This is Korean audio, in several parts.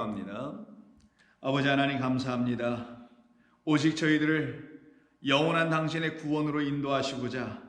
기도합니다. 아버지 하나님 감사합니다. 오직 저희들을 영원한 당신의 구원으로 인도하시고자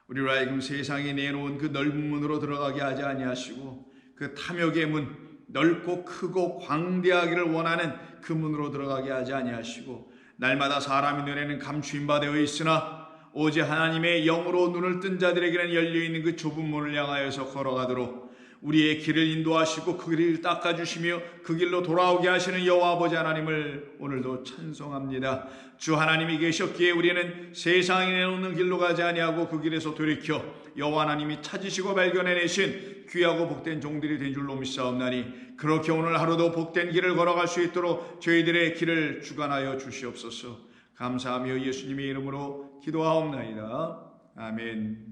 우리로 하여금 세상에 내놓은 그 넓은 문으로 들어가게 하지 아니하시고 그 탐욕의 문, 넓고 크고 광대하기를 원하는 그 문으로 들어가게 하지 아니하시고 날마다 사람의 눈에는 감추임 바 되어 있으나 오직 하나님의 영으로 눈을 뜬 자들에게는 열려있는 그 좁은 문을 향하여서 걸어가도록 우리의 길을 인도하시고 그 길을 닦아주시며 그 길로 돌아오게 하시는 여호와 아버지 하나님을 오늘도 찬송합니다. 주 하나님이 계셨기에 우리는 세상에 내놓는 길로 가지 아니하고 그 길에서 돌이켜 여호와 하나님이 찾으시고 발견해내신 귀하고 복된 종들이 된 줄로 믿사옵나니 그렇게 오늘 하루도 복된 길을 걸어갈 수 있도록 저희들의 길을 주관하여 주시옵소서. 감사하며 예수님의 이름으로 기도하옵나이다. 아멘.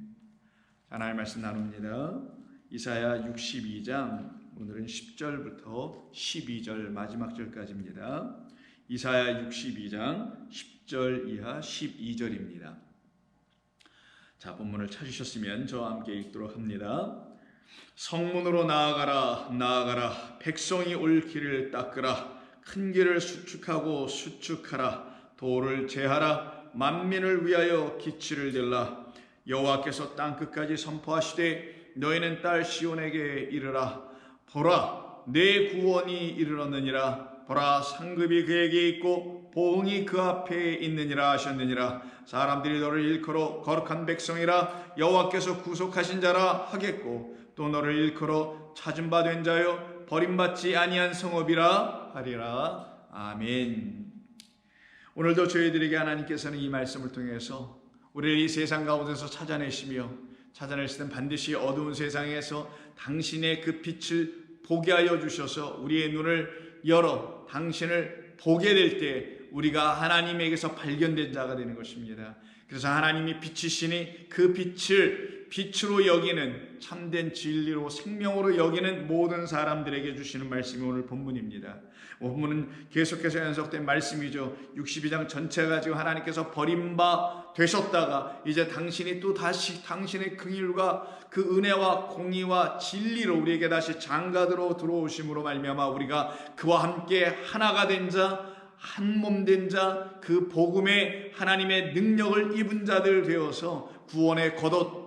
하나님의 말씀 나눕니다. 이사야 62장 오늘은 10절부터 12절 마지막 절까지입니다. 이사야 62장 10절 이하 12절입니다. 자, 본문을 찾으셨으면 저와 함께 읽도록 합니다. 성문으로 나아가라 나아가라 백성이 올 길을 닦으라 큰 길을 수축하고 수축하라 도를 제하라 만민을 위하여 기치를 들라 여호와께서 땅끝까지 선포하시되 너희는 딸 시온에게 이르라 보라 내 구원이 이르렀느니라 보라 상급이 그에게 있고 보응이 그 앞에 있느니라 하셨느니라 사람들이 너를 일컬어 거룩한 백성이라 여호와께서 구속하신 자라 하겠고 또 너를 일컬어 찾은 바 된 자여 버림받지 아니한 성읍이라 하리라. 아멘. 오늘도 저희들에게 하나님께서는 이 말씀을 통해서 우리를 이 세상 가운데서 찾아내시든 반드시 어두운 세상에서 당신의 그 빛을 보게 하여 주셔서 우리의 눈을 열어 당신을 보게 될 때 우리가 하나님에게서 발견된 자가 되는 것입니다. 그래서 하나님이 빛이시니 그 빛을 빛으로 여기는 참된 진리로 생명으로 여기는 모든 사람들에게 주시는 말씀이 오늘 본문입니다. 본문은 계속해서 연속된 말씀이죠. 62장 전체가 지금 하나님께서 버림바 되셨다가 이제 당신이 또 다시 당신의 긍휼과 그 은혜와 공의와 진리로 우리에게 다시 장가들어 들어오심으로 말미암아 우리가 그와 함께 하나가 된 자, 한 몸 된 자, 그 복음의 하나님의 능력을 입은 자들 되어서 구원의 겉옷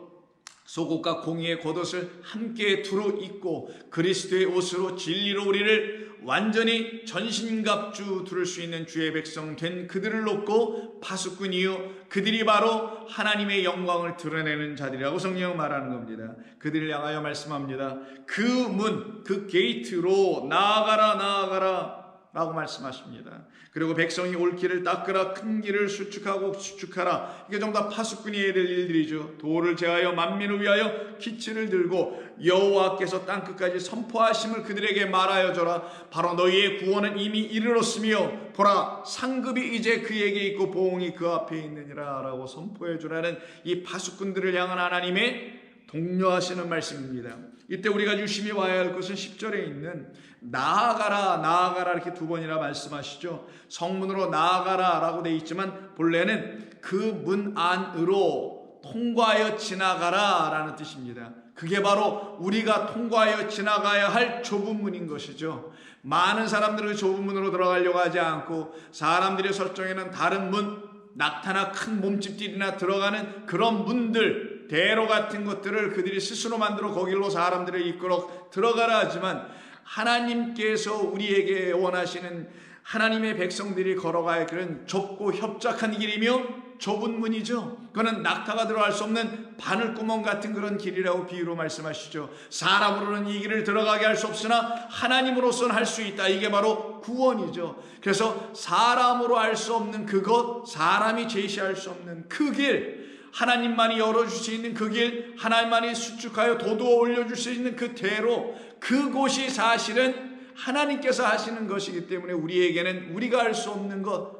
속옷과 공의의 겉옷을 함께 두루 입고 그리스도의 옷으로 진리로 우리를 완전히 전신갑주 두를 수 있는 주의 백성 된 그들을 놓고 파수꾼이요 그들이 바로 하나님의 영광을 드러내는 자들이라고 성경은 말하는 겁니다. 그들을 향하여 말씀합니다. 그 문, 그 게이트로 나아가라 나아가라 라고 말씀하십니다. 그리고 백성이 올 길을 닦으라 큰 길을 수축하고 수축하라. 이게 전부 다 파수꾼이 해야 될 일들이죠. 도를 제하여 만민을 위하여 기치를 들고 여호와께서 땅끝까지 선포하심을 그들에게 말하여 줘라. 바로 너희의 구원은 이미 이르렀으며 보라 상급이 이제 그에게 있고 보응이 그 앞에 있느니라 라고 선포해 주라는 이 파수꾼들을 향한 하나님의 독려하시는 말씀입니다. 이때 우리가 유심히 봐야 할 것은 10절에 있는 나아가라 나아가라 이렇게 두 번이나 말씀하시죠. 성문으로 나아가라 라고 되어 있지만 본래는 그 문 안으로 통과하여 지나가라 라는 뜻입니다. 그게 바로 우리가 통과하여 지나가야 할 좁은 문인 것이죠. 많은 사람들은 좁은 문으로 들어가려고 하지 않고 사람들이 설정해놓은 다른 문, 낙타나 큰 몸집들이나 들어가는 그런 문들, 대로 같은 것들을 그들이 스스로 만들어 거길로 사람들을 이끌어 들어가라 하지만 하나님께서 우리에게 원하시는 하나님의 백성들이 걸어가야 그런 좁고 협착한 길이며 좁은 문이죠. 그거는 낙타가 들어갈 수 없는 바늘구멍 같은 그런 길이라고 비유로 말씀하시죠. 사람으로는 이 길을 들어가게 할 수 없으나 하나님으로서는 할 수 있다. 이게 바로 구원이죠. 그래서 사람으로 할 수 없는 그것, 사람이 제시할 수 없는 그 길, 하나님만이 열어줄 수 있는 그 길, 하나님만이 수축하여 도두어 올려줄 수 있는 그 대로, 그곳이 사실은 하나님께서 하시는 것이기 때문에 우리에게는 우리가 할 수 없는 것,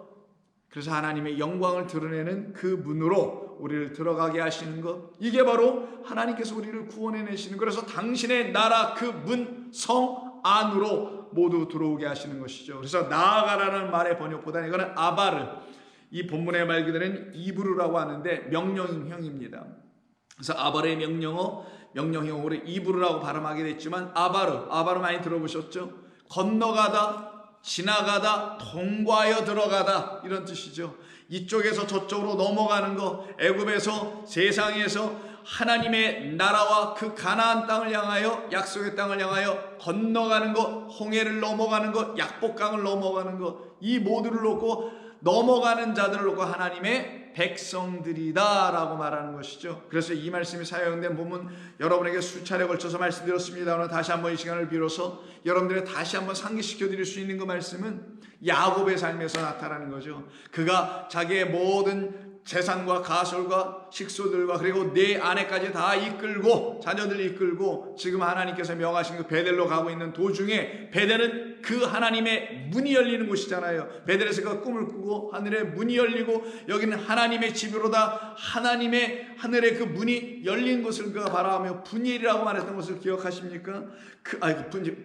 그래서 하나님의 영광을 드러내는 그 문으로 우리를 들어가게 하시는 것, 이게 바로 하나님께서 우리를 구원해내시는, 그래서 당신의 나라 그 문 성 안으로 모두 들어오게 하시는 것이죠. 그래서 나아가라는 말의 번역보다는 이거는 아바르, 이 본문의 말 그대로는 이브루라고 하는데 명령형입니다. 그래서 아바르의 명령형으로 이브루라고 발음하게 됐지만 아바르 많이 들어보셨죠? 건너가다, 지나가다, 통과하여 들어가다 이런 뜻이죠. 이쪽에서 저쪽으로 넘어가는 거, 애굽에서 세상에서 하나님의 나라와 그 가나안 땅을 향하여, 약속의 땅을 향하여 건너가는 것, 홍해를 넘어가는 것, 약복강을 넘어가는 것, 이 모두를 놓고 넘어가는 자들을 놓고 하나님의 백성들이다 라고 말하는 것이죠. 그래서 이 말씀이 사용된 부분 여러분에게 수차례 걸쳐서 말씀드렸습니다. 오늘 다시 한번 이 시간을 빌어서 여러분들의 다시 한번 상기시켜 드릴 수 있는 그 말씀은 야곱의 삶에서 나타나는 거죠. 그가 자기의 모든 재산과 가솔과 식소들과 그리고 내 아내까지 다 이끌고, 자녀들 이끌고 지금 하나님께서 명하신 그 베델로 가고 있는 도중에, 베델은 그 하나님의 문이 열리는 곳이잖아요. 베델에서 그 꿈을 꾸고 하늘에 문이 열리고 여기는 하나님의 집으로다, 하나님의 하늘에 그 문이 열린 것을 그가 바라보며 분이엘이라고 말했던 것을 기억하십니까?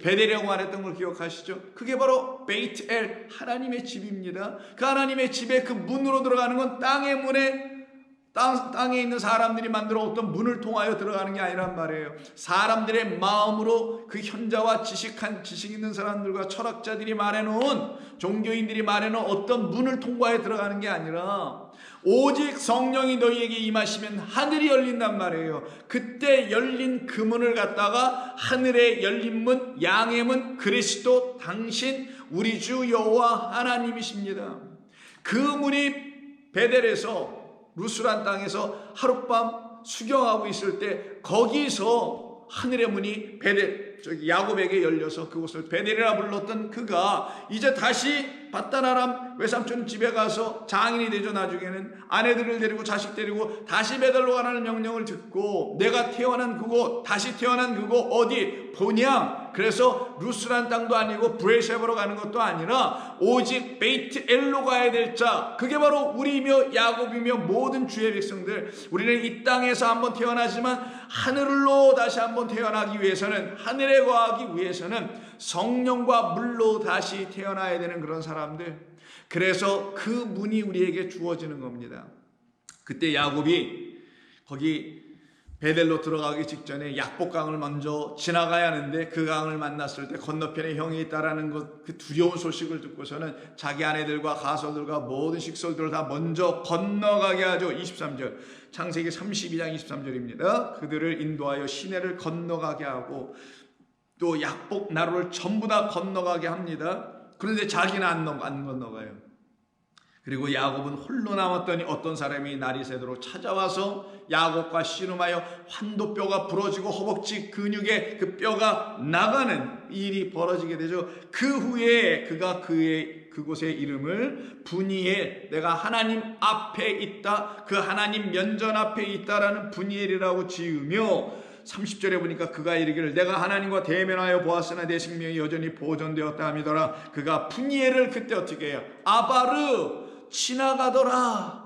베델이라고 말했던 걸 기억하시죠? 그게 바로 베이트엘, 하나님의 집입니다. 그 하나님의 집에 그 문으로 들어가는 건 땅의 문에, 땅에 있는 사람들이 만들어 어떤 문을 통하여 들어가는 게 아니란 말이에요. 사람들의 마음으로 그 현자와 지식 있는 사람들과 철학자들이 말해놓은, 종교인들이 말해놓은 어떤 문을 통과해 들어가는 게 아니라 오직 성령이 너희에게 임하시면 하늘이 열린단 말이에요. 그때 열린 그 문을 갖다가 하늘에 열린 문, 양의 문, 그리스도 당신 우리 주 여호와 하나님이십니다. 그 문이 베델에서, 루스란 땅에서 하룻밤 수경하고 있을 때 거기서 하늘의 문이 야곱에게 열려서 그곳을 베델이라 불렀던 그가 이제 다시 밧단아람 외삼촌 집에 가서 장인이 되죠. 나중에는 아내들을 데리고 자식 데리고 다시 베델로 가라는 명령을 듣고, 내가 태어난 그곳, 다시 태어난 그곳 어디? 본향. 그래서 루스란 땅도 아니고 브레셰바로 가는 것도 아니라 오직 베이트엘로 가야 될 자, 그게 바로 우리이며 야곱이며 모든 주의 백성들. 우리는 이 땅에서 한번 태어나지만 하늘로 다시 한번 태어나기 위해서는, 하늘에 거하기 위해서는 성령과 물로 다시 태어나야 되는 그런 사람들. 그래서 그 문이 우리에게 주어지는 겁니다. 그때 야곱이 거기 베델로 들어가기 직전에 약복강을 먼저 지나가야 하는데, 그 강을 만났을 때 건너편에 형이 있다라는 것, 그 두려운 소식을 듣고서는 자기 아내들과 가솔들과 모든 식솔들을 다 먼저 건너가게 하죠. 23절, 창세기 32장 23절입니다. 그들을 인도하여 시내를 건너가게 하고 또 약복 나루를 전부 다 건너가게 합니다. 그런데 자기는 안 건너가요. 그리고 야곱은 홀로 남았더니 어떤 사람이 날이 새도록 찾아와서 야곱과 씨름하여 환도뼈가 부러지고 허벅지 근육에 그 뼈가 나가는 일이 벌어지게 되죠. 그 후에 그가 그곳의 이름을 분이엘, 내가 하나님 앞에 있다, 그 하나님 면전 앞에 있다라는 분이엘이라고 지으며, 30절에 보니까 그가 이르기를 내가 하나님과 대면하여 보았으나 내 생명이 여전히 보존되었다 하미더라. 그가 분이엘을 그때 어떻게 해요? 아바르, 지나가더라.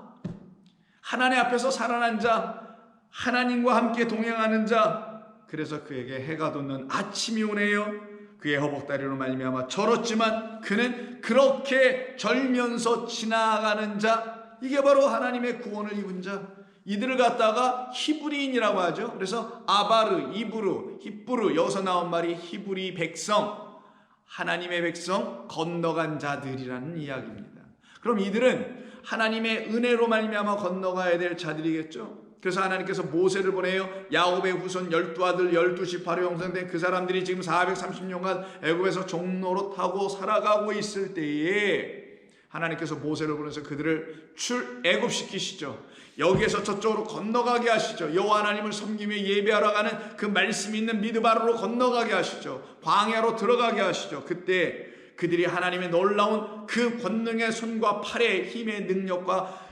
하나님 앞에서 살아난 자, 하나님과 함께 동행하는 자. 그래서 그에게 해가 돋는 아침이 오네요. 그의 허벅다리로 말미암아 절었지만 그는 그렇게 절면서 지나가는 자, 이게 바로 하나님의 구원을 입은 자. 이들을 갖다가 히브리인이라고 하죠. 그래서 아바르, 히브루, 여기서 나온 말이 히브리 백성, 하나님의 백성, 건너간 자들이라는 이야기입니다. 그럼 이들은 하나님의 은혜로 말미암아 건너가야 될 자들이겠죠. 그래서 하나님께서 모세를 보내요. 야곱의 후손 12아들 12지파로 형성된 그 사람들이 지금 430년간 애굽에서 종로로 타고 살아가고 있을 때에 하나님께서 모세를 보내서 그들을 출애굽시키시죠. 여기에서 저쪽으로 건너가게 하시죠. 여호와 하나님을 섬기며 예배하러 가는 그 말씀이 있는 미드바르로 건너가게 하시죠. 광야로 들어가게 하시죠. 그때 그들이 하나님의 놀라운 그 권능의 손과 팔의 힘의 능력과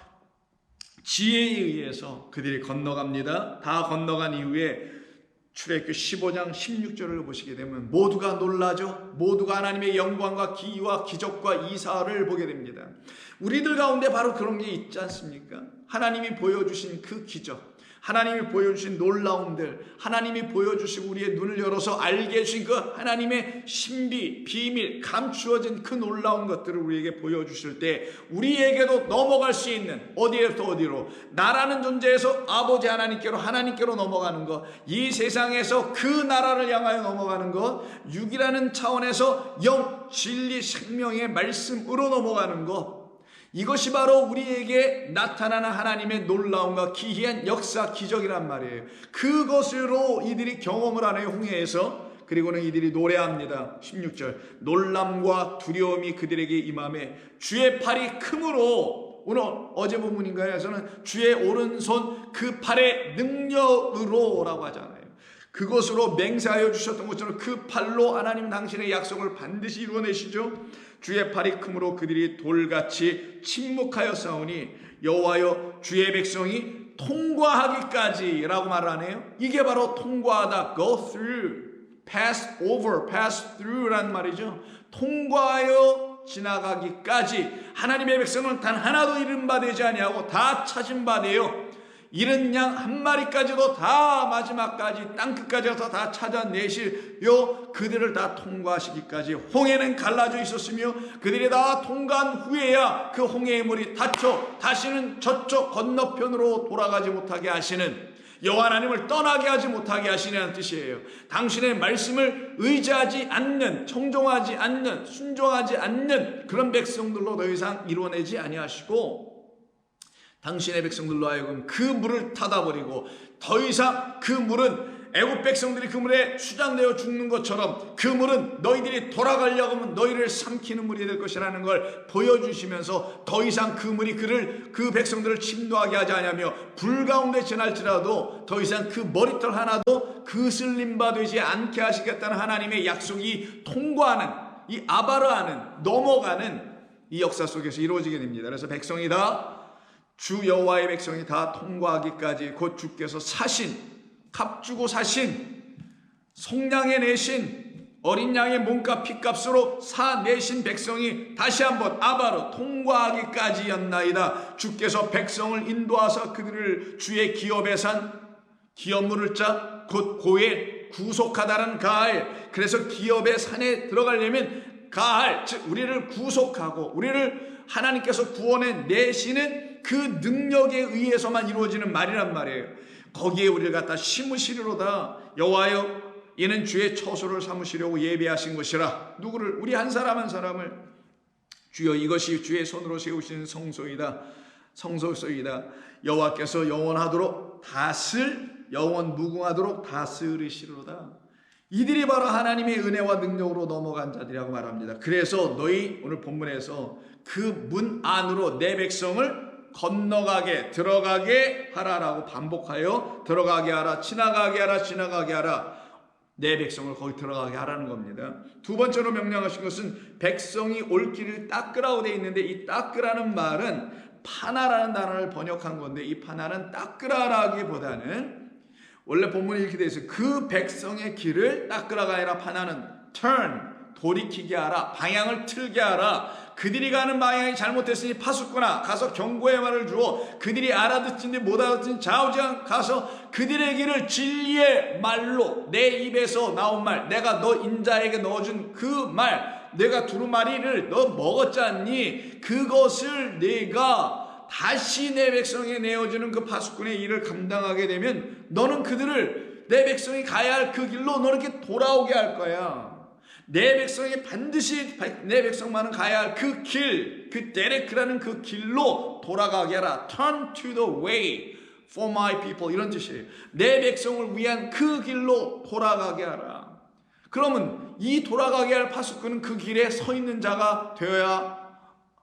지혜에 의해서 그들이 건너갑니다. 다 건너간 이후에 출애굽기 15장 16절을 보시게 되면 모두가 놀라죠. 모두가 하나님의 영광과 기와 기적과 이사를 보게 됩니다. 우리들 가운데 바로 그런 게 있지 않습니까? 하나님이 보여주신 그 기적, 하나님이 보여주신 놀라움들, 하나님이 보여주시고 우리의 눈을 열어서 알게 해주신 그 하나님의 신비, 비밀, 감추어진 그 놀라운 것들을 우리에게 보여주실 때 우리에게도 넘어갈 수 있는, 어디에서 어디로, 나라는 존재에서 아버지 하나님께로 넘어가는 것, 이 세상에서 그 나라를 향하여 넘어가는 것, 육이라는 차원에서 영, 진리, 생명의 말씀으로 넘어가는 것, 이것이 바로 우리에게 나타나는 하나님의 놀라움과 기이한 역사, 기적이란 말이에요. 그것으로 이들이 경험을 하네요, 홍해에서. 그리고는 이들이 노래합니다. 16절, 놀람과 두려움이 그들에게 임하매 주의 팔이 크므로, 오늘 어제 본문인가요?에서는 주의 오른손 그 팔의 능력으로 라고 하잖아요. 그것으로 맹세하여 주셨던 것처럼 그 팔로 하나님 당신의 약속을 반드시 이루어내시죠. 주의 팔이 크므로 그들이 돌같이 침묵하여 싸우니 여호와여 주의 백성이 통과하기까지 라고 말을 하네요. 이게 바로 통과하다, go through, pass over, pass through 라는 말이죠. 통과하여 지나가기까지 하나님의 백성은 단 하나도 잃은 바 되지 아니하고 다 찾은 바 되요 잃은 양 한 마리까지도 다 마지막까지 땅끝까지 가서 다 찾아내시려 그들을 다 통과하시기까지 홍해는 갈라져 있었으며 그들이 다 통과한 후에야 그 홍해의 물이 닫혀 다시는 저쪽 건너편으로 돌아가지 못하게 하시는, 여호와 하나님을 떠나게 하지 못하게 하시는 뜻이에요. 당신의 말씀을 의지하지 않는, 청종하지 않는, 순종하지 않는 그런 백성들로 더 이상 이루어내지 아니하시고 당신의 백성들로 하여금 그 물을 닫아버리고 더 이상 그 물은 애굽 백성들이 그 물에 수장되어 죽는 것처럼 그 물은 너희들이 돌아가려고 하면 너희를 삼키는 물이 될 것이라는 걸 보여주시면서 더 이상 그 물이 그 백성들을 침노하게 하지 않으며 불 가운데 지날지라도 더 이상 그 머리털 하나도 그슬림바 되지 않게 하시겠다는 하나님의 약속이 통과하는, 이 아바르하는, 넘어가는 이 역사 속에서 이루어지게 됩니다. 그래서 백성이 다, 주 여호와의 백성이 다 통과하기까지 곧 주께서 사신, 값주고 사신, 속량해 내신, 어린 양의 몸값 피값으로 사내신 백성이 다시 한번 아바로 통과하기까지였나이다. 주께서 백성을 인도하사 그들을 주의 기업에 산, 기업 물을 자 곧 고엘, 구속하다는 가알. 그래서 기업의 산에 들어가려면 가알, 즉 우리를 구속하고 우리를 하나님께서 구원해 내시는 그 능력에 의해서만 이루어지는 말이란 말이에요. 거기에 우리를 갖다 심으시리로다. 여호와여 이는 주의 처소를 삼으시려고 예비하신 것이라. 누구를? 우리 한 사람 한 사람을. 주여 이것이 주의 손으로 세우신 성소이다. 성소이다. 여호와께서 영원하도록 영원 무궁하도록 다스리시리로다. 이들이 바로 하나님의 은혜와 능력으로 넘어간 자들이라고 말합니다. 그래서 너희 오늘 본문에서 그 문 안으로 내 백성을 건너가게, 들어가게 하라라고 반복하여 들어가게 하라, 지나가게 하라, 지나가게 하라. 내 백성을 거기 들어가게 하라는 겁니다. 두 번째로 명령하신 것은 백성이 올 길을 닦으라고 되어 있는데 이 닦으라는 말은 파나라는 단어를 번역한 건데 이 파나는 닦으라라기보다는 원래 본문이 이렇게 되어 있어요. 그 백성의 길을 닦으라가 아니라 파나는 turn, 돌이키게 하라, 방향을 틀게 하라. 그들이 가는 방향이 잘못됐으니 파수꾼아 가서 경고의 말을 주어 그들이 알아듣든지 못 알아듣든지 좌우지간 가서 그들의 길을 진리의 말로, 내 입에서 나온 말, 내가 너 인자에게 넣어준 그 말, 내가 두루마리를 너 먹었지 않니? 그것을 내가 다시 내 백성에 내어주는 그 파수꾼의 일을 감당하게 되면 너는 그들을, 내 백성이 가야 할 그 길로 너는 이렇게 돌아오게 할 거야. 내 백성이 반드시 내 백성만은 가야 할 그 길, 그 데레크라는 그 길로 돌아가게 하라. Turn to the way for my people, 이런 뜻이에요. 내 백성을 위한 그 길로 돌아가게 하라. 그러면 이 돌아가게 할 파수꾼은 그 길에 서 있는 자가 되어야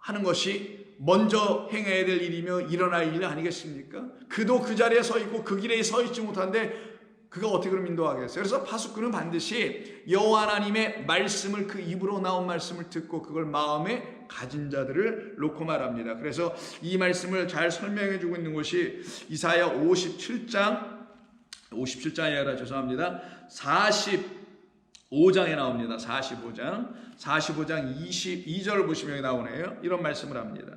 하는 것이 먼저 행해야 될 일이며 일어날 일 아니겠습니까? 그도 그 자리에 서 있고 그 길에 서 있지 못한데 그가 어떻게 그럼 인도하겠어요? 그래서 파수꾼은 반드시 여호와 하나님의 말씀을, 그 입으로 나온 말씀을 듣고 그걸 마음에 가진 자들을 놓고 말합니다. 그래서 이 말씀을 잘 설명해 주고 있는 것이 이사야 57장이 아니라 죄송합니다. 45장에 나옵니다. 45장 22절을 보시면 나오네요. 이런 말씀을 합니다.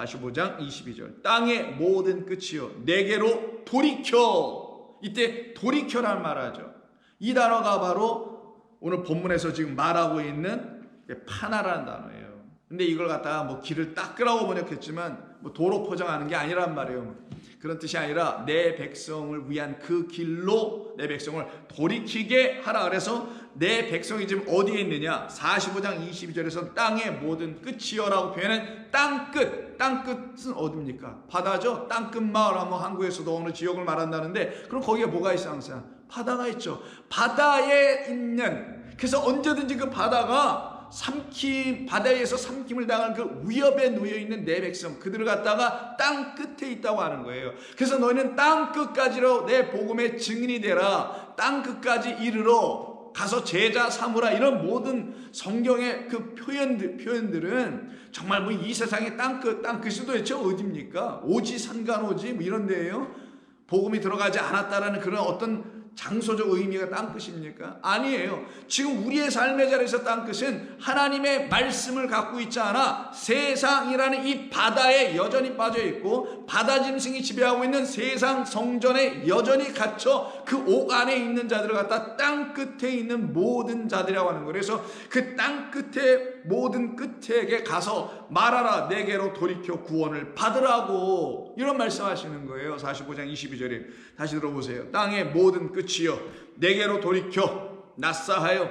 45장 22절. 땅의 모든 끝이요 내게로 돌이켜. 이때 돌이켜란 말하죠. 이 단어가 바로 오늘 본문에서 지금 말하고 있는 파나라는 단어예요. 근데 이걸 갖다가 뭐 길을 닦으라고 번역했지만 뭐 도로 포장하는 게 아니란 말이에요. 그런 뜻이 아니라 내 백성을 위한 그 길로 내 백성을 돌이키게 하라. 그래서 내 백성이 지금 어디에 있느냐? 45장 22절에서 땅의 모든 끝이여라고 표현한 땅끝. 땅끝은 어디입니까? 바다죠. 땅끝 마을 하면 한국에서도 어느 지역을 말한다는데 그럼 거기에 뭐가 있어? 항상 바다가 있죠. 바다에 있는, 그래서 언제든지 그 바다가 바다에서 삼킴을 당할 그 위협에 놓여 있는 내 백성, 그들을 갖다가 땅 끝에 있다고 하는 거예요. 그래서 너희는 땅 끝까지로 내 복음의 증인이 되라. 땅 끝까지 이르러 가서 제자 삼으라. 이런 모든 성경의 그 표현들은 정말 뭐 이 세상의 땅끝이 도대체 어디입니까? 오지 산간오지 뭐 이런 데예요. 복음이 들어가지 않았다라는 그런 어떤 장소적 의미가 땅끝입니까? 아니에요. 지금 우리의 삶의 자리에서 땅끝은 하나님의 말씀을 갖고 있지 않아 세상이라는 이 바다에 여전히 빠져 있고 바다 짐승이 지배하고 있는 세상 성전에 여전히 갇혀 그 옥 안에 있는 자들을 갖다 땅 끝에 있는 모든 자들이라고 하는 거예요. 그래서 그 땅 끝에 모든 끝에게 가서 말하라. 내게로 돌이켜 구원을 받으라고 이런 말씀하시는 거예요. 45장 22절에 다시 들어보세요. 땅의 모든 끝이여 내게로 돌이켜 낫사하여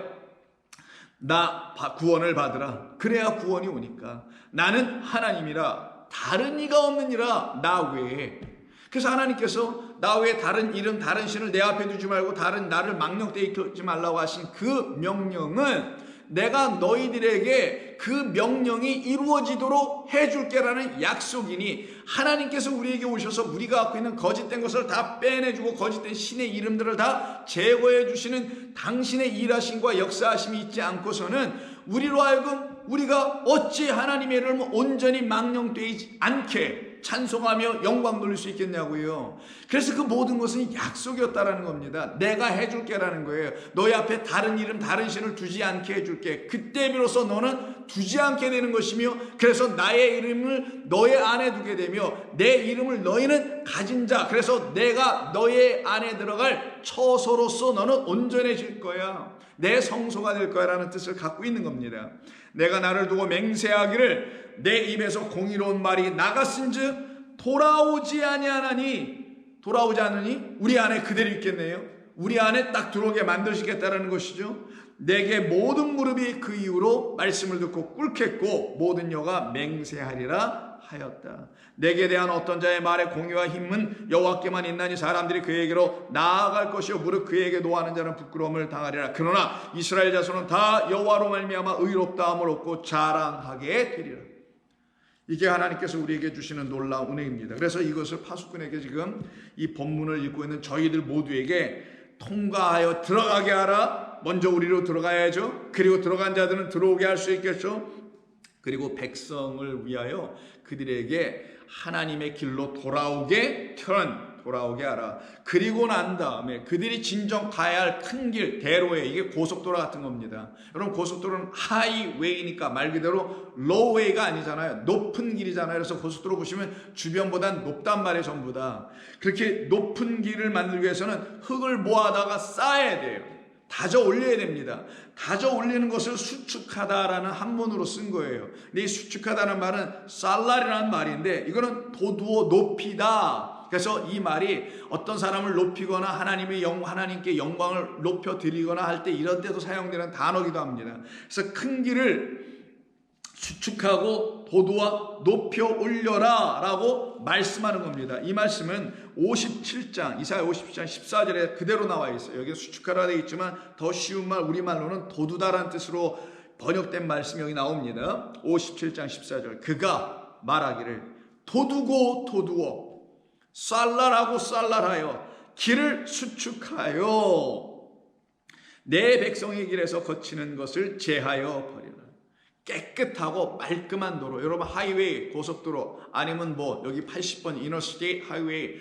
나 구원을 받으라. 그래야 구원이 오니까. 나는 하나님이라 다른 이가 없느니라 나 외에. 그래서 하나님께서 나 외에 다른 이름 다른 신을 내 앞에 두지 말고 다른 나를 망령되이 있지 말라고 하신 그 명령은 내가 너희들에게 그 명령이 이루어지도록 해줄게라는 약속이니, 하나님께서 우리에게 오셔서 우리가 갖고 있는 거짓된 것을 다 빼내주고 거짓된 신의 이름들을 다 제거해 주시는 당신의 일하심과 역사하심이 있지 않고서는 우리로 하여금 우리가 어찌 하나님의 이름을 온전히 망령되지 않게 찬송하며 영광 돌릴 수 있겠냐고요. 그래서 그 모든 것은 약속이었다라는 겁니다. 내가 해줄게라는 거예요. 너희 앞에 다른 이름 다른 신을 두지 않게 해줄게. 그때 비로소 너는 두지 않게 되는 것이며, 그래서 나의 이름을 너의 안에 두게 되며 내 이름을 너희는 가진 자, 그래서 내가 너의 안에 들어갈 처소로서 너는 온전해질 거야. 내 성소가 될 거야 라는 뜻을 갖고 있는 겁니다. 내가 나를 두고 맹세하기를 내 입에서 공의로운 말이 나갔은즉 돌아오지 아니하나니, 돌아오지 않으니 우리 안에 그대로 있겠네요. 우리 안에 딱 들어오게 만드시겠다라는 것이죠. 내게 모든 무릎이 그 이후로 말씀을 듣고 꿇겠고 모든 여가 맹세하리라 하였다. 내게 대한 어떤 자의 말의 공의와 힘은 여호와께만 있나니 사람들이 그에게로 나아갈 것이요 무릇 그에게 노하는 자는 부끄러움을 당하리라. 그러나 이스라엘 자손은 다 여호와로 말미암아 의롭다함을 얻고 자랑하게 되리라. 이게 하나님께서 우리에게 주시는 놀라운 은혜입니다. 그래서 이것을 파수꾼에게 지금 이 본문을 읽고 있는 저희들 모두에게 통과하여 들어가게 하라. 먼저 우리로 들어가야죠. 그리고 들어간 자들은 들어오게 할 수 있겠죠. 그리고 백성을 위하여 그들에게 하나님의 길로 돌아오게 하라. 그리고 난 다음에 그들이 진정 가야 할 큰 길, 대로에, 이게 고속도로 같은 겁니다. 여러분, 고속도로는 하이웨이니까 말 그대로 로우웨이가 아니잖아요. 높은 길이잖아요. 그래서 고속도로 보시면 주변보단 높단 말이에요. 전부 다. 그렇게 높은 길을 만들기 위해서는 흙을 모아다가 쌓아야 돼요. 다져 올려야 됩니다. 다져 올리는 것을 수축하다라는 한문으로 쓴 거예요. 근데 이 수축하다는 말은 살라리라는 말인데, 이거는 도두어 높이다. 그래서 이 말이 어떤 사람을 높이거나 하나님께 영광을 높여 드리거나 할 때 이런 데도 사용되는 단어기도 합니다. 그래서 큰 길을 수축하고 도두어 높여 올려라 라고 말씀하는 겁니다. 이 말씀은 57장 이사야 57장 14절에 그대로 나와 있어요. 여기 수축하라 되어 있지만 더 쉬운 말 우리말로는 도두다라는 뜻으로 번역된 말씀이 여기 나옵니다. 57장 14절 그가 말하기를 도두어 쌀랄하고 쌀랄하여 길을 수축하여 내 백성의 길에서 거치는 것을 제하여 버리라. 깨끗하고 말끔한 도로, 여러분 하이웨이, 고속도로 아니면 뭐 여기 80번 이너스테이트 하이웨이,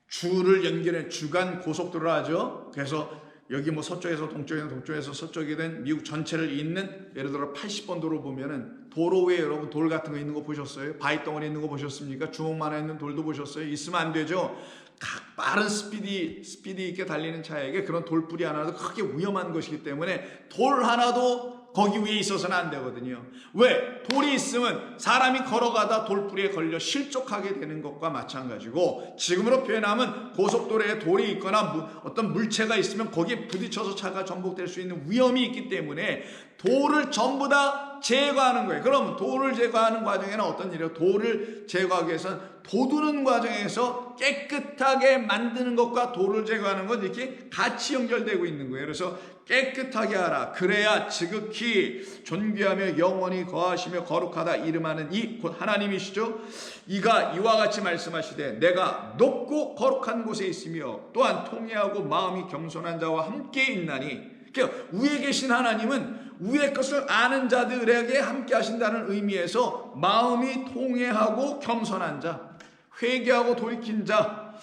주를 연결해 주간 고속도로 하죠. 그래서 여기 뭐 서쪽에서 동쪽에서 동쪽에서 서쪽이든 미국 전체를 잇는 예를 들어 80번 도로 보면은 도로 위에 여러분 돌 같은 거 있는 거 보셨어요? 바위 덩어리 있는 거 보셨습니까? 주먹만한 있는 돌도 보셨어요? 있으면 안 되죠. 각 빠른 스피드 있게 달리는 차에게 그런 돌뿌리 하나도 크게 위험한 것이기 때문에 돌 하나도 거기 위에 있어서는 안 되거든요. 왜? 돌이 있으면 사람이 걸어가다 돌뿌리에 걸려 실족하게 되는 것과 마찬가지고, 지금으로 표현하면 고속도로에 돌이 있거나 어떤 물체가 있으면 거기에 부딪혀서 차가 전복될 수 있는 위험이 있기 때문에 돌을 전부 다 제거하는 거예요. 그럼 돌을 제거하는 과정에는 어떤 일이에요? 돌을 제거하기 위해서는 도두는 과정에서 깨끗하게 만드는 것과 돌을 제거하는 건 이렇게 같이 연결되고 있는 거예요. 그래서 깨끗하게 하라. 그래야 지극히 존귀하며 영원히 거하시며 거룩하다 이름하는 이 곧 하나님이시죠. 이가 이와 같이 말씀하시되 내가 높고 거룩한 곳에 있으며 또한 통회하고 마음이 겸손한 자와 함께 있나니. 그러니까 위에 계신 하나님은 위의 것을 아는 자들에게 함께 하신다는 의미에서 마음이 통회하고 겸손한 자, 회개하고 돌이킨 자,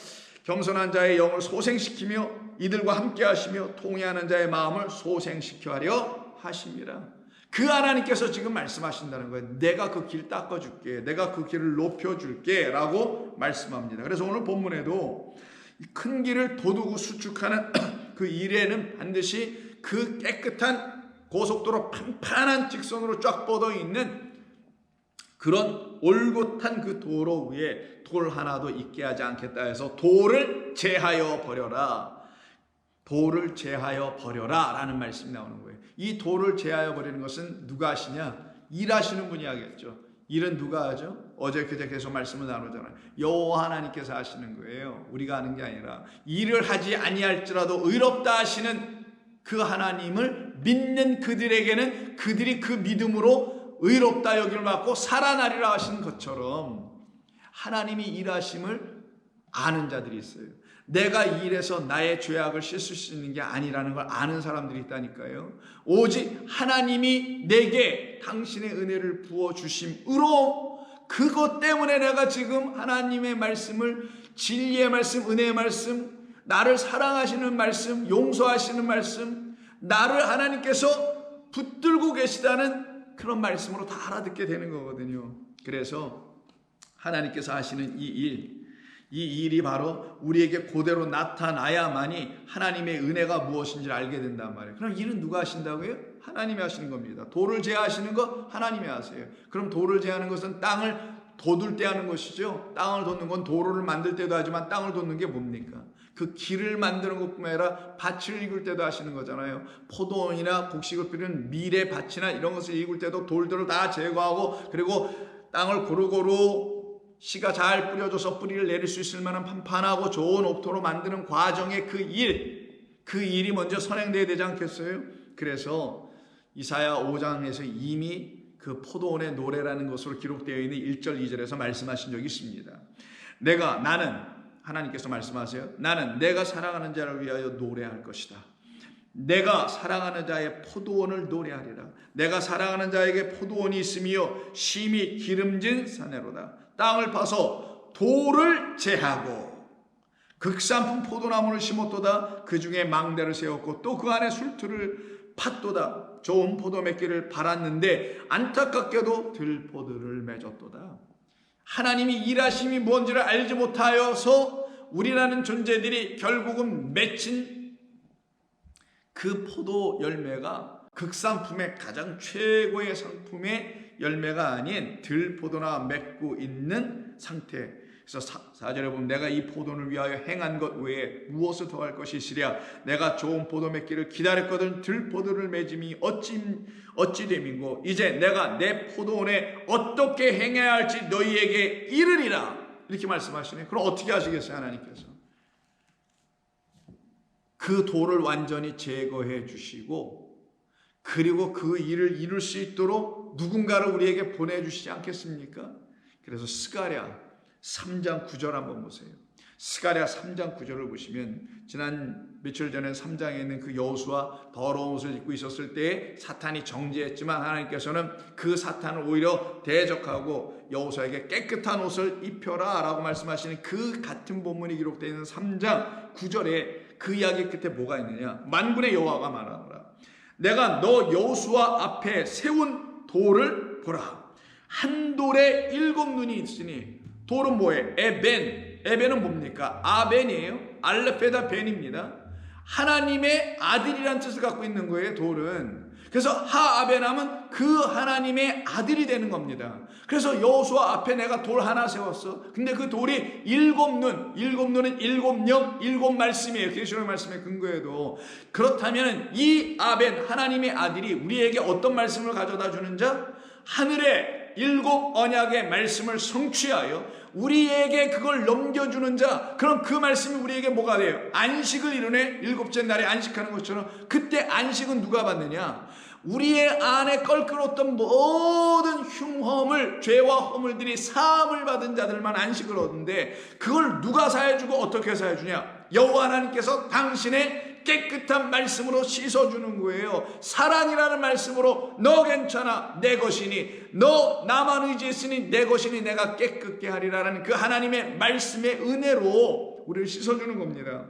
겸손한 자의 영을 소생시키며 이들과 함께 하시며 통회하는 자의 마음을 소생시켜 하려 하십니다. 그 하나님께서 지금 말씀하신다는 거예요. 내가 그 길 닦아줄게, 내가 그 길을 높여줄게 라고 말씀합니다. 그래서 오늘 본문에도 큰 길을 도두고 수축하는 그 일에는 반드시 그 깨끗한 고속도로 판판한 직선으로 쫙 뻗어 있는 그런 올곧한 그 도로 위에 돌 하나도 있게 하지 않겠다 해서 돌을 제하여 버려라. 돌을 제하여 버려라 라는 말씀이 나오는 거예요. 이 돌을 제하여 버리는 것은 누가 하시냐? 일하시는 분이 하겠죠. 일은 누가 하죠? 어제 그제 계속 말씀을 나누잖아요. 여호와 하나님께서 하시는 거예요. 우리가 하는 게 아니라. 일을 하지 아니할지라도 의롭다 하시는 그 하나님을 믿는 그들에게는 그들이 그 믿음으로 의롭다 여김을 받고 살아나리라 하시는 것처럼 하나님이 일하심을 아는 자들이 있어요. 내가 일해서 나의 죄악을 씻을 수 있는 게 아니라는 걸 아는 사람들이 있다니까요. 오직 하나님이 내게 당신의 은혜를 부어주심으로 그것 때문에 내가 지금 하나님의 말씀을, 진리의 말씀, 은혜의 말씀, 나를 사랑하시는 말씀, 용서하시는 말씀, 나를 하나님께서 붙들고 계시다는 그런 말씀으로 다 알아듣게 되는 거거든요. 그래서 하나님께서 하시는 이 일이 바로 우리에게 그대로 나타나야만이 하나님의 은혜가 무엇인지를 알게 된단 말이에요. 그럼 일은 누가 하신다고요? 하나님이 하시는 겁니다. 돌을 제하시는 거 하나님이 하세요. 그럼 돌을 제하는 것은 땅을 돋을 때 하는 것이죠. 땅을 돋는 건 도로를 만들 때도 하지만 땅을 돋는 게 뭡니까? 그 길을 만드는 것뿐만 아니라 밭을 익을 때도 하시는 거잖아요. 포도원이나 곡식을 피우는 밀의 밭이나 이런 것을 익을 때도 돌들을 다 제거하고, 그리고 땅을 고루고루 씨가 잘 뿌려져서 뿌리를 내릴 수 있을 만한 판판하고 좋은 옥토로 만드는 과정의 그 일이 먼저 선행돼야 되지 않겠어요? 그래서 이사야 5장에서 이미 그 포도원의 노래라는 것으로 기록되어 있는 1절 2절에서 말씀하신 적이 있습니다. 나는 하나님께서 말씀하세요. 나는 내가 사랑하는 자를 위하여 노래할 것이다. 내가 사랑하는 자의 포도원을 노래하리라. 내가 사랑하는 자에게 포도원이 있으며 심히 기름진 사내로다. 땅을 파서 돌을 제하고 극산품 포도나무를 심었도다. 그 중에 망대를 세웠고 또 그 안에 술틀을 팠도다. 좋은 포도맺기를 발았는데 안타깝게도 들포들을 맺었도다. 하나님이 일하심이 뭔지를 알지 못하여서 우리라는 존재들이 결국은 맺힌 그 포도 열매가 극산품의 가장 최고의 상품의 열매가 아닌 들포도나 맺고 있는 상태. 그래서 4절에 보면 내가 이 포도를 위하여 행한 것 외에 무엇을 더할 것이 있으랴. 내가 좋은 포도 맺기를 기다렸거든 들포도를 맺음이 어찌 됨이고 이제 내가 내 포도원에 어떻게 행해야 할지 너희에게 이르리라. 이렇게 말씀하시네. 그럼 어떻게 하시겠어요? 하나님께서 그 돌을 완전히 제거해 주시고 그리고 그 일을 이룰 수 있도록 누군가를 우리에게 보내주시지 않겠습니까? 그래서 스가랴 3장 9절 한번 보세요. 스가랴 3장 9절을 보시면 지난 며칠 전에 3장에 있는 그 여호수아 더러운 옷을 입고 있었을 때 사탄이 정죄했지만 하나님께서는 그 사탄을 오히려 대적하고 여호수아에게 깨끗한 옷을 입혀라 라고 말씀하시는 그 같은 본문이 기록되어 있는 3장 9절에 그 이야기 끝에 뭐가 있느냐? 만군의 여호와가 말하노라. 내가 너 여호수아 앞에 세운 돌을 보라. 한 돌에 7눈이 있으니, 돌은 뭐예요? 에벤은 뭡니까? 아벤이에요. 알레페다 벤입니다. 하나님의 아들이란 뜻을 갖고 있는 거예요, 돌은. 그래서 하아벤하면 그 하나님의 아들이 되는 겁니다. 그래서 여호수아 앞에 내가 돌 하나 세웠어. 근데 그 돌이 7눈은 7 말씀이에요. 계시록 말씀의 근거에도. 그렇다면 이 아벤, 하나님의 아들이 우리에게 어떤 말씀을 가져다 주는 자? 하늘의 7 언약의 말씀을 성취하여 우리에게 그걸 넘겨주는 자. 그럼 그 말씀이 우리에게 뭐가 돼요? 안식을 이루네. 7째 날에 안식하는 것처럼. 그때 안식은 누가 받느냐? 우리의 안에 껄끄러웠던 모든 흉허물, 죄와 허물들이 사함을 받은 자들만 안식을 얻는데, 그걸 누가 사해주고 어떻게 사해주냐? 여호와 하나님께서 당신의 깨끗한 말씀으로 씻어주는 거예요. 사랑이라는 말씀으로 너 괜찮아, 내 것이니, 너 나만 의지했으니 내 것이니 내가 깨끗게 하리라는 그 하나님의 말씀의 은혜로 우리를 씻어주는 겁니다.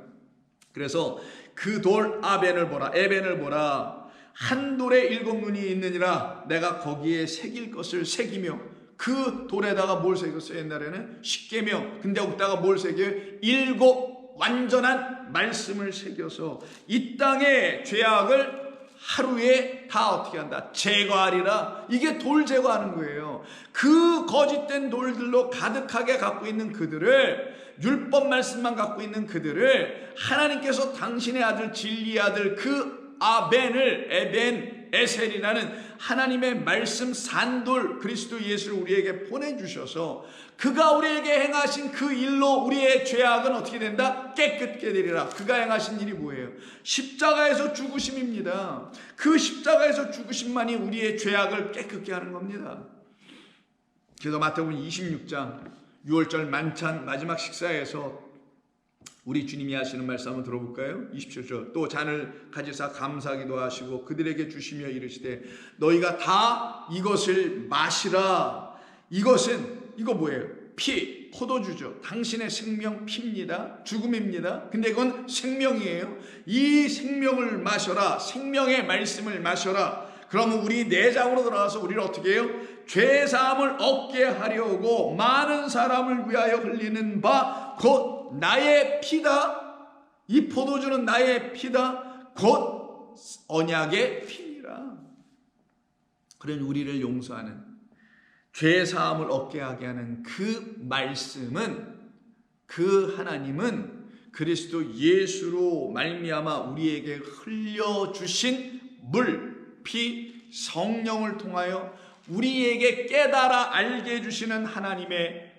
그래서 그 돌 아벤을 보라, 에벤을 보라. 한 돌에 7눈이 있느니라. 내가 거기에 새길 것을 새기며, 그 돌에다가 뭘 새겼어요? 옛날에는 십계명. 근데 여기다가 뭘 새겨요? 7 완전한 말씀을 새겨서 이 땅의 죄악을 하루에 다 어떻게 한다? 제거하리라. 이게 돌 제거하는 거예요. 그 거짓된 돌들로 가득하게 갖고 있는 그들을, 율법 말씀만 갖고 있는 그들을 하나님께서 당신의 아들, 진리의 아들, 그 아벤을, 에벤, 에셀이라는 하나님의 말씀 산돌 그리스도 예수를 우리에게 보내주셔서 그가 우리에게 행하신 그 일로 우리의 죄악은 어떻게 된다? 깨끗게 되리라. 그가 행하신 일이 뭐예요? 십자가에서 죽으심입니다. 그 십자가에서 죽으심만이 우리의 죄악을 깨끗게 하는 겁니다. 그래서 마태복음 26장 6월절 만찬 마지막 식사에서 우리 주님이 하시는 말씀 한번 들어볼까요? 27절. 또 잔을 가지사 감사기도 하시고 그들에게 주시며 이르시되 너희가 다 이것을 마시라. 이거 뭐예요? 피, 포도주죠. 당신의 생명 피입니다. 죽음입니다. 근데 이건 생명이에요. 이 생명을 마셔라. 생명의 말씀을 마셔라. 그러면 우리 내장으로 들어가서 우리를 어떻게 해요? 죄사함을 얻게 하려고 많은 사람을 위하여 흘리는 바 곧 나의 피다. 이 포도주는 나의 피다. 곧 언약의 피니라. 그런 우리를 용서하는, 죄사함을 얻게 하게 하는 그 말씀은, 그 하나님은 그리스도 예수로 말미암아 우리에게 흘려주신 물, 피, 성령을 통하여 우리에게 깨달아 알게 해주시는 하나님의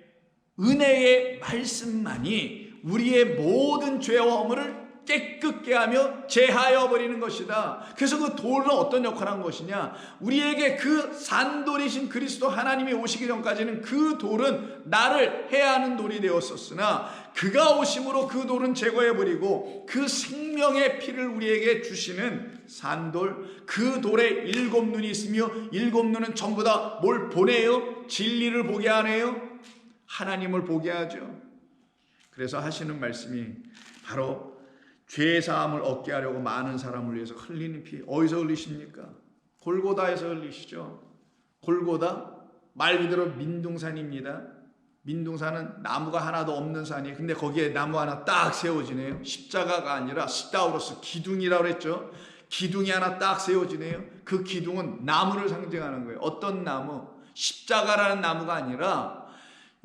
은혜의 말씀만이 우리의 모든 죄와 허물을 깨끗게 하며 제하여 버리는 것이다. 그래서 그 돌은 어떤 역할을 한 것이냐? 우리에게 그 산돌이신 그리스도 하나님이 오시기 전까지는 그 돌은 나를 해야 하는 돌이 되었었으나 그가 오심으로 그 돌은 제거해 버리고 그 생명의 피를 우리에게 주시는 산돌, 그 돌에 7눈이 있으며 7눈은 전부 다 뭘 보내요? 진리를 보게 하네요. 하나님을 보게 하죠. 그래서 하시는 말씀이 바로 죄사함을 얻게 하려고 많은 사람을 위해서 흘리는 피. 어디서 흘리십니까? 골고다에서 흘리시죠. 골고다 말 그대로 민둥산입니다. 민둥산은 나무가 하나도 없는 산이에요. 근데 거기에 나무 하나 딱 세워지네요. 십자가가 아니라 스타우로스 기둥이라고 그랬죠. 기둥이 하나 딱 세워지네요. 그 기둥은 나무를 상징하는 거예요. 어떤 나무? 십자가라는 나무가 아니라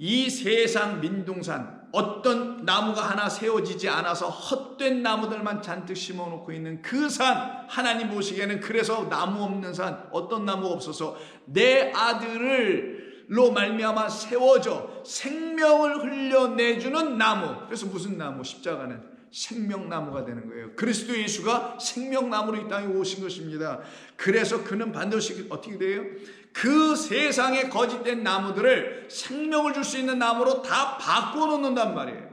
이 세상 민둥산, 어떤 나무가 하나 세워지지 않아서 헛된 나무들만 잔뜩 심어놓고 있는 그 산, 하나님 보시기에는 그래서 나무 없는 산, 어떤 나무가 없어서 내 아들로 말미암아 세워져 생명을 흘려내주는 나무. 그래서 무슨 나무? 십자가는 생명나무가 되는 거예요. 그리스도 예수가 생명나무로 이 땅에 오신 것입니다. 그래서 그는 반드시 어떻게 돼요? 그 세상의 거짓된 나무들을 생명을 줄 수 있는 나무로 다 바꿔놓는단 말이에요.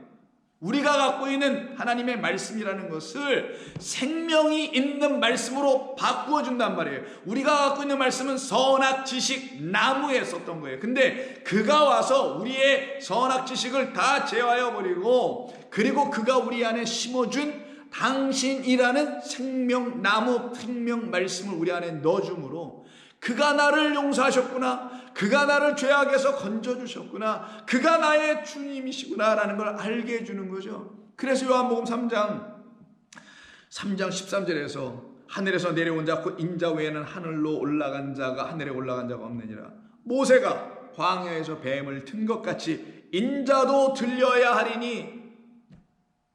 우리가 갖고 있는 하나님의 말씀이라는 것을 생명이 있는 말씀으로 바꾸어 준단 말이에요. 우리가 갖고 있는 말씀은 선악 지식 나무에 썼던 거예요. 근데 그가 와서 우리의 선악 지식을 다 제어하여 버리고, 그리고 그가 우리 안에 심어준 당신이라는 생명나무, 생명 말씀을 우리 안에 넣어줌으로 그가 나를 용서하셨구나, 그가 나를 죄악에서 건져주셨구나, 그가 나의 주님이시구나 라는 걸 알게 해주는 거죠. 그래서 요한복음 3장 13절에서 하늘에서 내려온 자 곧 인자 외에는 하늘에 올라간 자가 없느니라. 모세가 광야에서 뱀을 튼 것 같이 인자도 들려야 하리니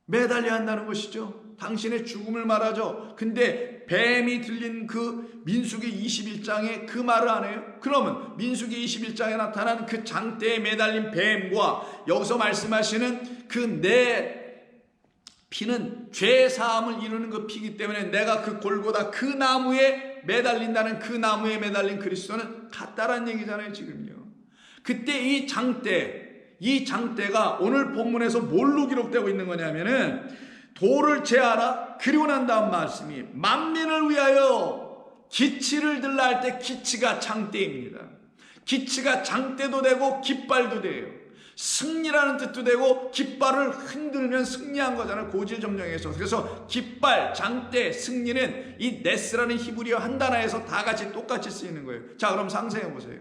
매달려야 한다는 것이죠. 당신의 죽음을 말하죠. 근데 뱀이 들린 그 민수기 21장에 그 말을 안 해요. 그러면 민수기 21장에 나타난 그 장대에 매달린 뱀과 여기서 말씀하시는 그 내 피는 죄 사함을 이루는 그 피이기 때문에 내가 그 골고다 그 나무에 매달린다는 그 나무에 매달린 그리스도는 같다라는 얘기잖아요, 지금요. 그때 이 장대가 오늘 본문에서 뭘로 기록되고 있는 거냐면은 돌을 제하라 그리고 난 다음 말씀이 만민을 위하여 기치를 들라 할 때 기치가 장대입니다. 기치가 장대도 되고 깃발도 돼요. 승리라는 뜻도 되고 깃발을 흔들면 승리한 거잖아요, 고질 점령에서. 그래서 깃발, 장대, 승리는 이 네스라는 히브리어 한 단어에서 다 같이 똑같이 쓰이는 거예요. 자, 그럼 상상해 보세요.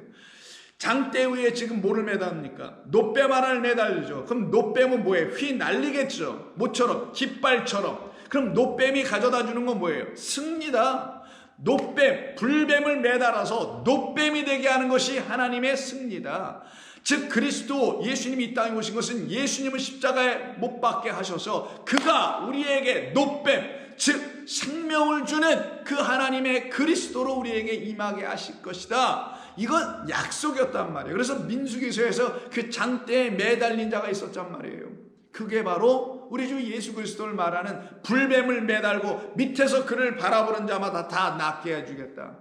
장대 위에 지금 뭐를 매답니까? 노뱀 하나를 매달리죠. 그럼 노뱀은 뭐예요? 휘날리겠죠. 모처럼, 깃발처럼. 그럼 노뱀이 가져다 주는 건 뭐예요? 승리다. 노뱀, 불뱀을 매달아서 노뱀이 되게 하는 것이 하나님의 승리다. 즉 그리스도 예수님이 이 땅에 오신 것은 예수님을 십자가에 못 박게 하셔서 그가 우리에게 노뱀, 즉 생명을 주는 그 하나님의 그리스도로 우리에게 임하게 하실 것이다. 이건 약속이었단 말이에요. 그래서 민수기서에서 그 장대에 매달린 자가 있었단 말이에요. 그게 바로 우리 주 예수 그리스도를 말하는 불뱀을 매달고 밑에서 그를 바라보는 자마다 다 낫게 해주겠다.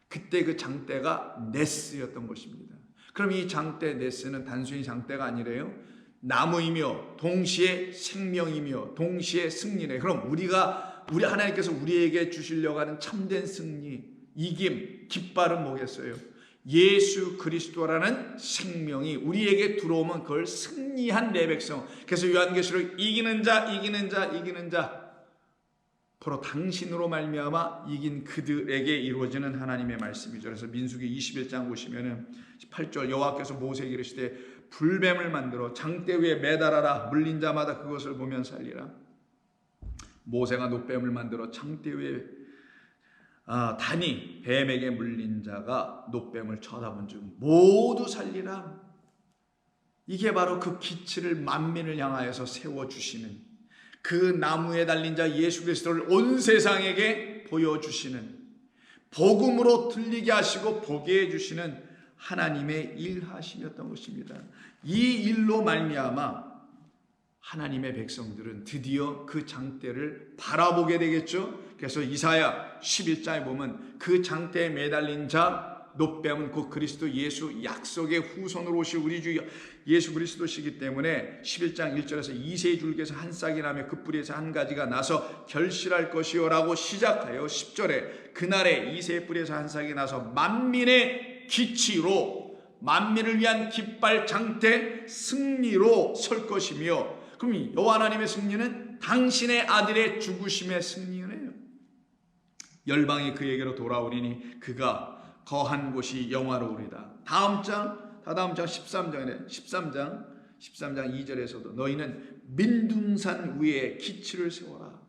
그때 그 장대가 네스였던 것입니다. 그럼 이 장대 네스는 단순히 장대가 아니래요. 나무이며 동시에 생명이며 동시에 승리네. 그럼 우리 하나님께서 우리에게 주시려고 하는 참된 승리, 이김, 깃발은 뭐겠어요? 예수 그리스도라는 생명이 우리에게 들어오면 그걸 승리한 내 백성. 그래서 요한계시록 이기는 자 바로 당신으로 말미암아 이긴 그들에게 이루어지는 하나님의 말씀이죠. 그래서 민수기 21장 보시면은 18절 여호와께서 모세에게 이르시되 불뱀을 만들어 장대 위에 매달아라. 물린 자마다 그것을 보면 살리라. 모세가 노뱀을 만들어 장대 위에 다니 뱀에게 물린 자가 노뱀을 쳐다본 즉 모두 살리라. 이게 바로 그 기치를 만민을 향하여서 세워주시는, 그 나무에 달린 자 예수 그리스도를 온 세상에게 보여주시는, 복음으로 들리게 하시고 보게 해주시는 하나님의 일하심이었던 것입니다. 이 일로 말미암아 하나님의 백성들은 드디어 그 장대를 바라보게 되겠죠. 그래서 이사야 11장에 보면 그 장대에 매달린 자 노뱀은 곧 그리스도 예수 약속의 후손으로 오실 우리 주 예수 그리스도시기 때문에 11장 1절에서 이새의 줄기에서 한 싹이 나며 그 뿌리에서 한 가지가 나서 결실할 것이요 라고 시작하여 10절에 그날에 이새의 뿌리에서 한 싹이 나서 만민의 기치로, 만민을 위한 깃발 장대 승리로 설 것이며, 그럼 여호와 하나님의 승리는 당신의 아들의 죽으심의 승리네요. 열방이 그에게로 돌아오리니 그가 거한 곳이 영화로우리다. 다다음 장 13장 2절에서도 너희는 민둥산 위에 기치를 세워라.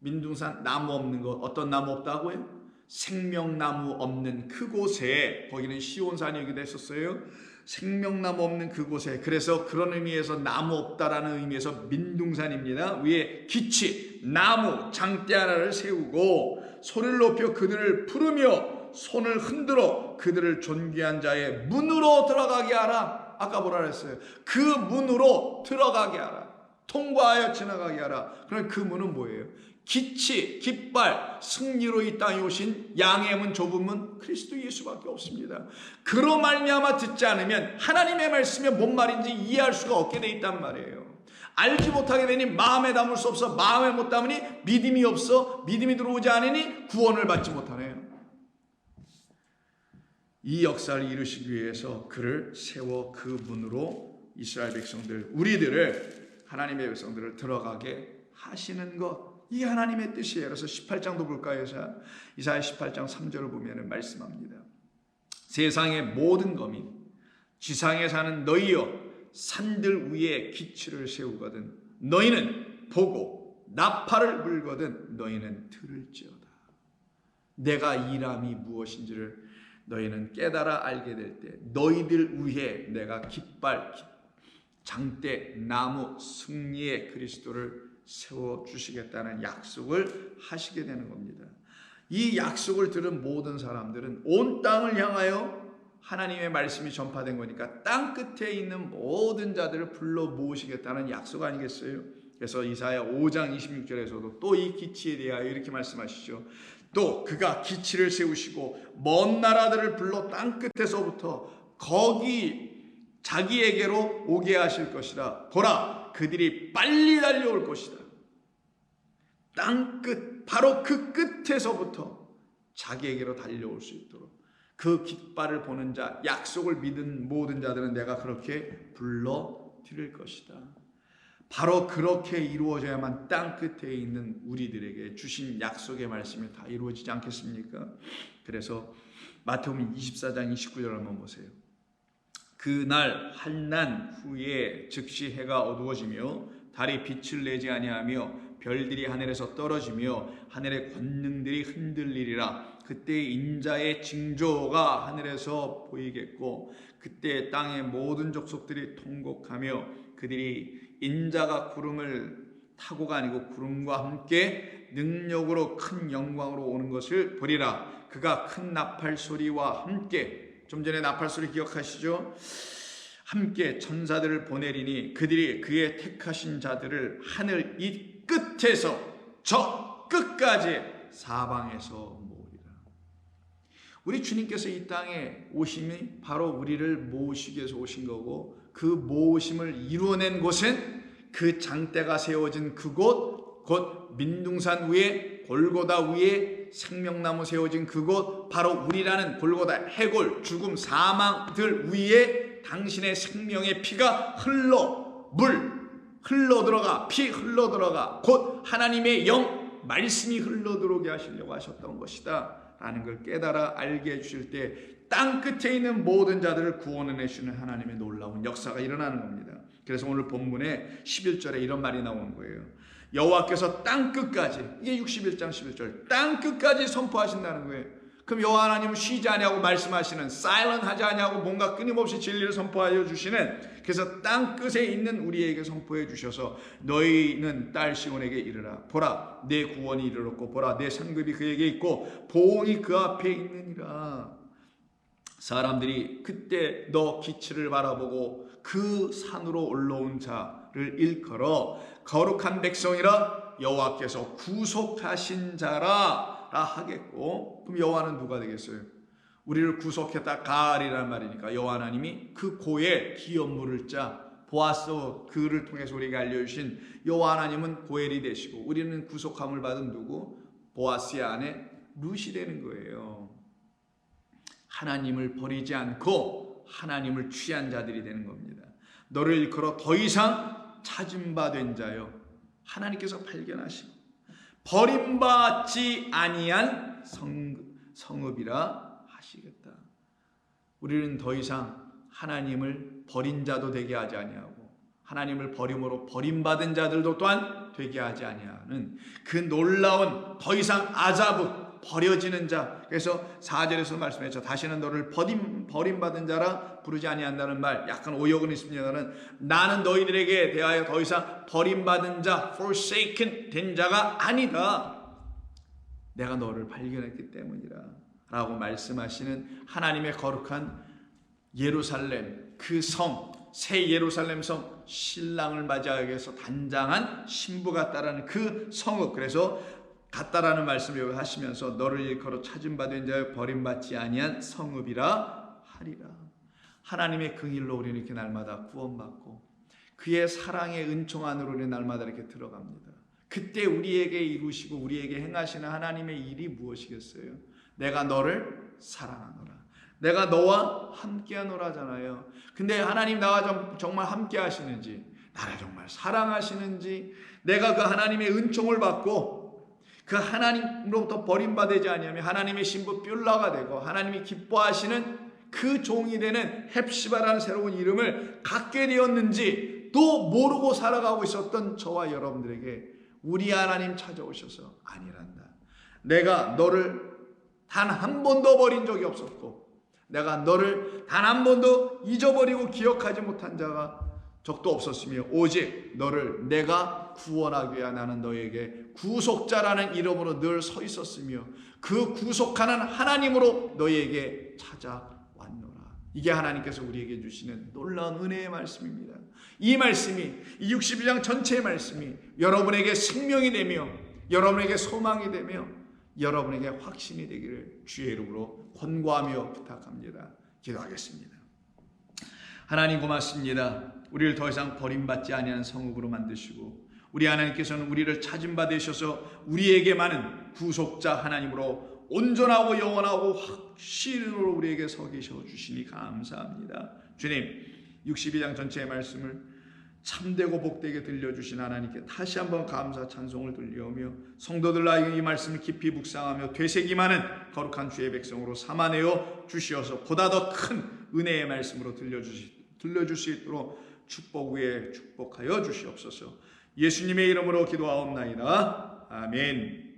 민둥산, 나무 없는 것, 어떤 나무 없다고요? 생명나무 없는 그곳에, 거기는 시온산이기도 했었어요. 생명나무 없는 그곳에, 그래서 그런 의미에서 나무 없다라는 의미에서 민둥산입니다. 위에 기치, 나무, 장대 하나를 세우고 소리를 높여 그들을 부르며 손을 흔들어 그들을 존귀한 자의 문으로 들어가게 하라. 아까 뭐라 그랬어요? 그 문으로 들어가게 하라. 통과하여 지나가게 하라. 그럼 그 문은 뭐예요? 기치, 깃발, 승리로 이 땅에 오신 양의 문, 좁은 문, 그리스도 예수밖에 없습니다. 그로 말미암아 듣지 않으면 하나님의 말씀이 뭔 말인지 이해할 수가 없게 돼 있단 말이에요. 알지 못하게 되니 마음에 담을 수 없어, 마음에 못 담으니 믿음이 없어, 믿음이 들어오지 않으니 구원을 받지 못하네요. 이 역사를 이루시기 위해서 그를 세워 그 문으로 이스라엘 백성들, 우리들을, 하나님의 백성들을 들어가게 하시는 것, 이게 하나님의 뜻이에요. 그래서 18장도 볼까요? 이사야 18장 3절을 보면 말씀합니다. 세상의 모든 거민, 지상에 사는 너희여, 산들 위에 기초를 세우거든 너희는 보고 나팔을 불거든 너희는 들을지어다. 내가 일함이 무엇인지를 너희는 깨달아 알게 될 때 너희들 위해 내가 깃발, 장대, 나무, 승리의 그리스도를 세워주시겠다는 약속을 하시게 되는 겁니다. 이 약속을 들은 모든 사람들은 온 땅을 향하여 하나님의 말씀이 전파된 거니까 땅 끝에 있는 모든 자들을 불러 모으시겠다는 약속 아니겠어요? 그래서 이사야 5장 26절에서도 또 이 기치에 대하여 이렇게 말씀하시죠. 또 그가 기치를 세우시고 먼 나라들을 불러 땅 끝에서부터 거기 자기에게로 오게 하실 것이라. 보라, 그들이 빨리 달려올 것이다. 땅 끝, 바로 그 끝에서부터 자기에게로 달려올 수 있도록 그 깃발을 보는 자, 약속을 믿은 모든 자들은 내가 그렇게 불러 드릴 것이다. 바로 그렇게 이루어져야만 땅 끝에 있는 우리들에게 주신 약속의 말씀이 다 이루어지지 않겠습니까? 그래서 마태복음 24장 29절 한번 보세요. 그날 한난 후에 즉시 해가 어두워지며 달이 빛을 내지 아니하며 별들이 하늘에서 떨어지며 하늘의 권능들이 흔들리리라. 그때 인자의 징조가 하늘에서 보이겠고 그때 땅의 모든 족속들이 통곡하며 그들이 인자가 구름을 타고가 아니고 구름과 함께 능력으로 큰 영광으로 오는 것을 보리라. 그가 큰 나팔 소리와 함께, 좀 전에 나팔 소리 기억하시죠? 함께 천사들을 보내리니 그들이 그의 택하신 자들을 하늘 이 끝에서 저 끝까지 사방에서 모으리라. 우리 주님께서 이 땅에 오심이 바로 우리를 모으시기 위해서 오신 거고, 그 모으심을 이루어낸 곳은 그 장대가 세워진 그곳, 곧 민둥산 위에 골고다 위에 생명나무 세워진 그곳, 바로 우리라는 골고다 해골, 죽음, 사망들 위에 당신의 생명의 피가 흘러들어가, 피 흘러들어가, 곧 하나님의 영, 말씀이 흘러들어오게 하시려고 하셨던 것이다 라는 걸 깨달아 알게 해주실 때 땅 끝에 있는 모든 자들을 구원해 주시는 하나님의 놀라운 역사가 일어나는 겁니다. 그래서 오늘 본문에 11절에 이런 말이 나오는 거예요. 여호와께서 땅 끝까지, 이게 61장 11절, 땅 끝까지 선포하신다는 거예요. 그럼 여호와 하나님은 쉬지 아니하고 말씀하시는, 사일런트 하지 아니하고 뭔가 끊임없이 진리를 선포하여 주시는, 그래서 땅 끝에 있는 우리에게 선포해 주셔서 너희는 딸 시온에게 이르라. 보라, 내 구원이 이르렀고 보라, 내 상급이 그에게 있고 보응이 그 앞에 있느니라. 사람들이 그때 너 기치를 바라보고 그 산으로 올라온 자를 일컬어 거룩한 백성이라 여호와께서 구속하신 자라 하겠고, 그럼 여호와는 누가 되겠어요? 우리를 구속했다 가알이라는 말이니까 여호와 하나님이 그 고엘, 기업 물을 자 보아스, 그를 통해서 우리에게 알려주신 여호와 하나님은 고엘이 되시고 우리는 구속함을 받은 누구? 보아스의 아내 룻이 되는 거예요. 하나님을 버리지 않고 하나님을 취한 자들이 되는 겁니다. 너를 일컬어 더 이상 찾은 바 된 자여, 하나님께서 발견하시고 버림받지 아니한 성읍이라 하시겠다. 우리는 더 이상 하나님을 버린 자도 되게 하지 아니하고 하나님을 버림으로 버림받은 자들도 또한 되게 하지 아니하는 그 놀라운, 더 이상 아자브, 버려지는 자. 그래서 4절에서 말씀했죠. 다시는 너를 버림받은 자라 부르지 아니한다는 말, 약간 오역은 있습니다만 나는 너희들에게 대하여 더 이상 버림받은 자, forsaken 된 자가 아니다. 내가 너를 발견했기 때문이라 라고 말씀하시는 하나님의 거룩한 예루살렘, 그 성, 새 예루살렘 성, 신랑을 맞이하기 위해서 단장한 신부 같다라는 그 성읍, 그래서 같다라는 말씀을 하시면서 너를 일컬어 찾은 바 된 자여 버림받지 아니한 성읍이라 하리라. 하나님의 그 길로 우리는 이렇게 날마다 구원받고 그의 사랑의 은총 안으로 우리 날마다 이렇게 들어갑니다. 그때 우리에게 이루시고 우리에게 행하시는 하나님의 일이 무엇이겠어요? 내가 너를 사랑하노라. 내가 너와 함께하노라잖아요. 근데 하나님 나와 정말 함께 하시는지, 나를 정말 사랑하시는지, 내가 그 하나님의 은총을 받고 그 하나님으로부터 버림받지 아니하며 하나님의 신부 뷸라가 되고 하나님이 기뻐하시는 그 종이 되는 헵시바라는 새로운 이름을 갖게 되었는지 또 모르고 살아가고 있었던 저와 여러분들에게 우리 하나님 찾아오셔서 아니란다. 내가 너를 단 한 번도 버린 적이 없었고 내가 너를 단 한 번도 잊어버리고 기억하지 못한 자가 적도 없었으며 오직 너를 내가 구원하기 위하 나는 너에게 구속자라는 이름으로 늘 서 있었으며 그 구속하는 하나님으로 너에게 찾아왔노라. 이게 하나님께서 우리에게 주시는 놀라운 은혜의 말씀입니다. 이 말씀이, 이 62장 전체의 말씀이 여러분에게 생명이 되며 여러분에게 소망이 되며 여러분에게 확신이 되기를 주의 이름으로 권고하며 부탁합니다. 기도하겠습니다. 하나님 고맙습니다. 우리를 더 이상 버림받지 아니하는 성읍으로 만드시고 우리 하나님께서는 우리를 찾음 받으셔서 우리에게만은 구속자 하나님으로 온전하고 영원하고 확실으로 우리에게 서 계셔 주시니 감사합니다. 주님, 62장 전체의 말씀을 참되고 복되게 들려주신 하나님께 다시 한번 감사 찬송을 들려오며 성도들 나에게 이 말씀을 깊이 묵상하며 되새김하는 거룩한 주의 백성으로 삼아내어 주시어서 보다 더 큰 은혜의 말씀으로 들려줄 수 있도록 축복 위에 축복하여 주시옵소서. 예수님의 이름으로 기도하옵나이다. 아멘.